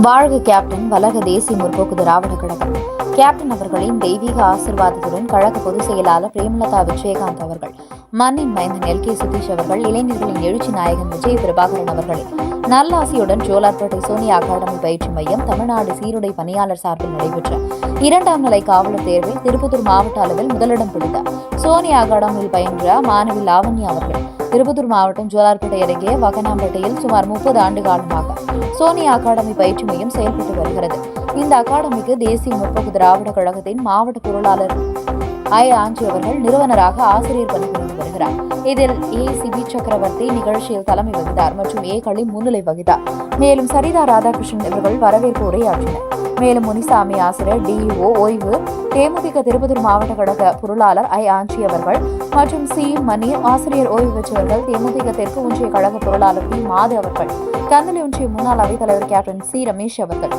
வாழ்க கேப்டன் வலக தேசிய முற்போக்கு திராவிட கழகம். கேப்டன் அவர்களின் தெய்வீக ஆசீர்வாதத்துடன் கழக பொதுச் செயலாளர் பிரேமலதா விஜயகாந்த் அவர்கள், மண்ணின் மைந்தன் எல். கே. சுதீஷ் அவர்கள், இளைஞர்களின் எழுச்சி நாயகன் விஜய பிரபாகரன் அவர்களின் நல்லாசியுடன் ஜோலார்பேட்டை சோனியா அகாடமி பயிற்சி மையம் தமிழ்நாடு சீருடை பணியாளர் சார்பில் நடைபெற்ற 2ஆம் நிலை காவலர் தேர்வில் திருப்பத்தூர் மாவட்ட அளவில் முதலிடம் பிடித்தார். சோனியா அகாடமியில் பயின்ற மாணவி லாவண்யா அவர்கள் திருப்பத்தூர் மாவட்டம் ஜோலார்பேட்டை அருகே வகனாம்பேட்டையில் சுமார் 30 ஆண்டு காலமாக சோனியா அகாடமி பயிற்சி மையம் செயல்பட்டு வருகிறது. இந்த அகாடமிக்கு தேசிய முற்போக்கு திராவிட கழகத்தின் மாவட்ட பொருளாளர் ஆஞ்சி அவர்கள் நிறுவனராக ஆசிரியர் பணிபுரிந்து வருகிறார். இதில் சிபி சக்கரவர்த்தி நிகழ்ச்சியில் தலைமை வகித்தார் மற்றும் களி முன்னிலை வகித்தார். மேலும் சரிதா ராதாகிருஷ்ணன் இவர்கள் வரவேற்பு உரையாற்றினர். மேலும் முனிசாமி ஆசிரியர் டிஇஓ ஓய்வு தேமுதிக திருப்பத்தூர் மாவட்ட கழக பொருளாளர் ஆஞ்சி அவர்கள் மற்றும் மணி ஆசிரியர் ஓய்வு பெற்றவர்கள், தேமுதிக தெற்கு ஒன்றிய கழக பொருளாளர் மாது அவர்கள், கந்தளி ஒன்றிய முன்னாள் அவைத்தலைவர் கேப்டன் ரமேஷ் அவர்கள்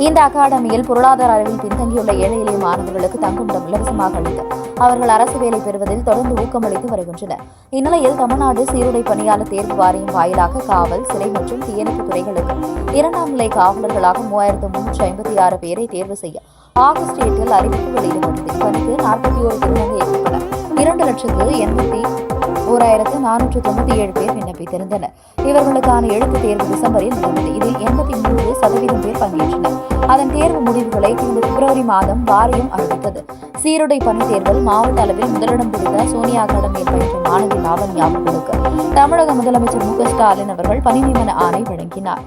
இந்த அகாடமியில் பொருளாதார அறிவில் பின்தங்கியுள்ள ஏழை எளிய மாணவர்களுக்கு தங்குமிடம் இலவசமாக அளித்து அவர்கள் அரசு வேலை பெறுவதில் தொடர்ந்து ஊக்கமளித்து வருகின்றனர். இந்நிலையில் தமிழ்நாடு சீருடை பணியாளர் தேர்வு வாரியம் வாயிலாக காவல், சிறை மற்றும் தீயணைப்பு துறைகளுக்கு 2ஆம் நிலை காவலர்களாக 3356 பேரை தேர்வு செய்ய ஆகஸ்ட் 8 அறிவிப்பு வெளியிடப்பட்டது. இப்பணிக்கு 41 திருநங்கை உட்பட 2,81,497 பேர் விண்ணப்பித்திருந்தனர். இவர்களுக்கான எழுத்து தேர்வு டிசம்பரில் நடந்தது. இதில் 83% பேர் பங்கேற்றனர். அதன் தேர்வு முடிவுகளை கடந்த பிப்ரவரி மாதம் வாரியம் அறிவித்தது. சீருடை பணி தேர்வில் மாவட்ட அளவில் முதலிடம் பிடித்த சோனியா அகாடமியில் பயின்ற மாணவி லாவண்யா அவர்களுக்கு தமிழக முதலமைச்சர் மு. ஸ்டாலின் அவர்கள் பணி நியமன ஆணை வழங்கினார்.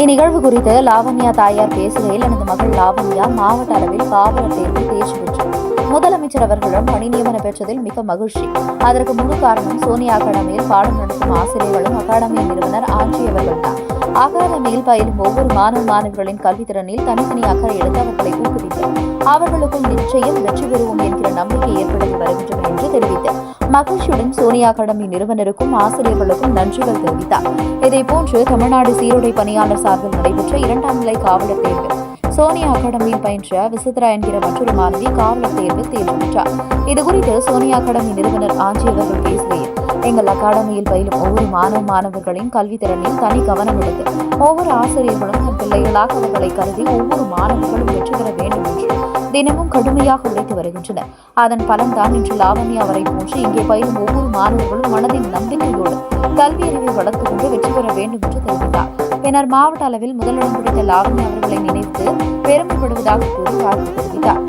இந்நிகழ்வு குறித்து லாவண்யா தாயார் பேசுகையில், எனது மகள் லாவண்யா மாவட்ட அளவில் காவலர் தேர்வில் தேர்ச்சி பெற்றார். முதலமைச்சர் அவர்களிடம் பணி நியமனம் பெற்றதில் மிக மகிழ்ச்சி. அதற்கு முழு காரணம் சோனியா அகாடமியில் பாடம் நடத்தும் ஆசிரியர்களும் அகாடமியின் நிறுவனர் ஆஞ்சி அவர்கள் தான். அகாடமியில் பயிலும் ஒவ்வொரு மாணவ மாணவிகளின் கல்வித்திறனில் தனித்தனி அக்கறை எடுத்து அவர்களை ஊக்குவித்து அவர்களுக்கும் நிச்சயம் வெற்றி பெறுவோம் என்கிற நம்பிக்கை ஏற்படுத்தி வருகின்றன என்று தெரிவித்தார். மகிழ்ச்சியுடன் சோனியா அகாடமி நிறுவனருக்கும் ஆசிரியர்களுக்கும் நன்றிகள் தெரிவித்தார். இதேபோன்று தமிழ்நாடு சீருடை பணியாளர் சார்பில் நடைபெற்ற 2ஆம் நிலை காவலர் தேர்வில் சோனியா அகாடமியில் பயின்ற விசித்ரா என்கிற மற்றொரு மாணவி காவலர் தேர்வில் தேர்வு பெற்றார். இதுகுறித்து சோனியா அகாடமி நிறுவனர் ஆஞ்சி அவர்கள் பேசுகையில், எங்கள் அகாடமியில் பயிலும் ஒவ்வொரு மாணவர்களின் கல்வித்திறனில் தனி கவனம் எடுத்து ஒவ்வொரு ஆசிரியர்களும் தன் பிள்ளைகளாக அவர்களை கருதி ஒவ்வொரு மாணவர்களும் வெற்றி பெற வேண்டும் என்று தினமும் கடுமையாக உழைத்து வருகின்றனர். அதன் பலன்தான் இன்று லாவண்யா அவரை போன்று இங்கே பயிலும் ஒவ்வொரு மாணவர்களும் மனதின் நம்பிக்கையோடு கல்வி அறிவை வளர்த்துக் கொண்டு வெற்றி பெற வேண்டும் என்று தெரிவித்தார். பின்னர் மாவட்ட அளவில் முதலிடம் பிடித்த லாவண்யா அவர்களை நினைத்து பெருமைப்படுவதாக கூறி வாழ்த்து தெரிவித்தார்.